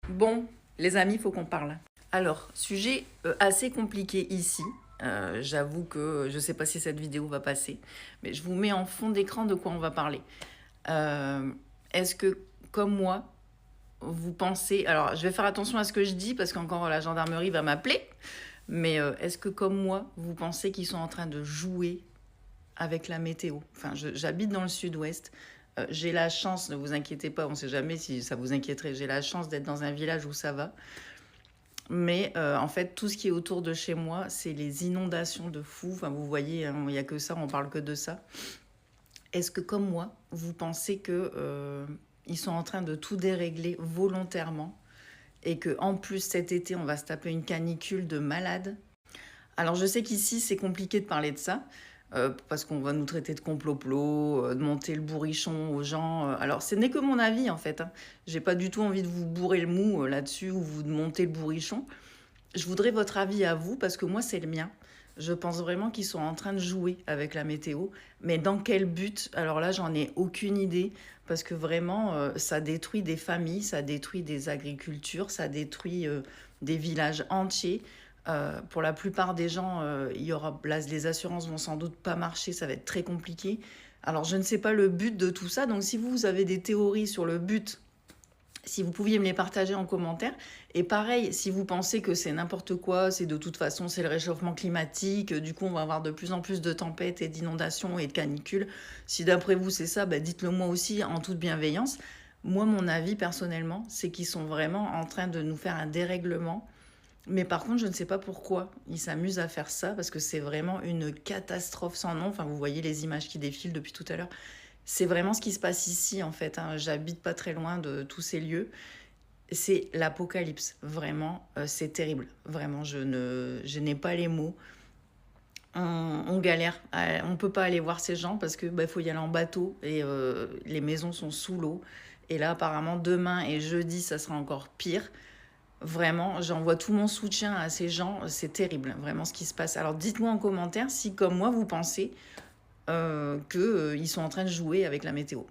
Bon, les amis, il faut qu'on parle. Alors, sujet assez compliqué ici. J'avoue que je ne sais pas si cette vidéo va passer, mais je vous mets en fond d'écran de quoi on va parler. Euh, Est-ce que, comme moi, vous pensez... Alors, je vais faire attention à ce que je dis parce qu'encore la gendarmerie va m'appeler. Mais est-ce que, comme moi, vous pensez qu'ils sont en train de jouer avec la météo? Enfin, j'habite dans le sud-ouest. J'ai la chance, ne vous inquiétez pas, on ne sait jamais si ça vous inquiéterait, j'ai la chance d'être dans un village où ça va. Mais en fait, tout ce qui est autour de chez moi, c'est les inondations de fou. Enfin, vous voyez, il n'y a que ça, on parle que de ça. Est-ce que, comme moi, vous pensez que ils sont en train de tout dérégler volontairement et que en plus cet été, on va se taper une canicule de malade? Alors, je sais qu'ici, c'est compliqué de parler de ça. Parce qu'on va nous traiter de complot, de monter le bourrichon aux gens. Alors, ce n'est que mon avis, en fait. Hein. J'ai pas du tout envie de vous bourrer le mou là-dessus ou vous de monter le bourrichon. Je voudrais votre avis à vous, parce que moi, c'est le mien. Je pense vraiment qu'ils sont en train de jouer avec la météo. Mais dans quel but? Alors là, j'en ai aucune idée, parce que vraiment, ça détruit des familles, ça détruit des agricultures, ça détruit des villages entiers. Pour la plupart des gens, il y aura, là, les assurances vont sans doute pas marcher, ça va être très compliqué. Alors, je ne sais pas le but de tout ça, donc si vous avez des théories sur le but, si vous pouviez me les partager en commentaire. Et pareil, si vous pensez que c'est n'importe quoi, c'est de toute façon, c'est le réchauffement climatique, du coup, on va avoir de plus en plus de tempêtes et d'inondations et de canicules. Si d'après vous, c'est ça, bah, dites-le moi aussi en toute bienveillance. Moi, mon avis, personnellement, c'est qu'ils sont vraiment en train de nous faire un dérèglement. Mais par contre, je ne sais pas pourquoi ils s'amusent à faire ça, parce que c'est vraiment une catastrophe sans nom. Enfin, vous voyez les images qui défilent depuis tout à l'heure. C'est vraiment ce qui se passe ici, en fait. Hein. J'habite pas très loin de tous ces lieux. C'est l'apocalypse, vraiment. C'est terrible. Vraiment, je n'ai pas les mots. On galère. On peut pas aller voir ces gens parce que faut y aller en bateau et les maisons sont sous l'eau. Et là, apparemment, demain et jeudi, ça sera encore pire. Vraiment, j'envoie tout mon soutien à ces gens. C'est terrible, vraiment, ce qui se passe. Alors, dites-moi en commentaire si, comme moi, vous pensez qu'ils sont en train de jouer avec la météo.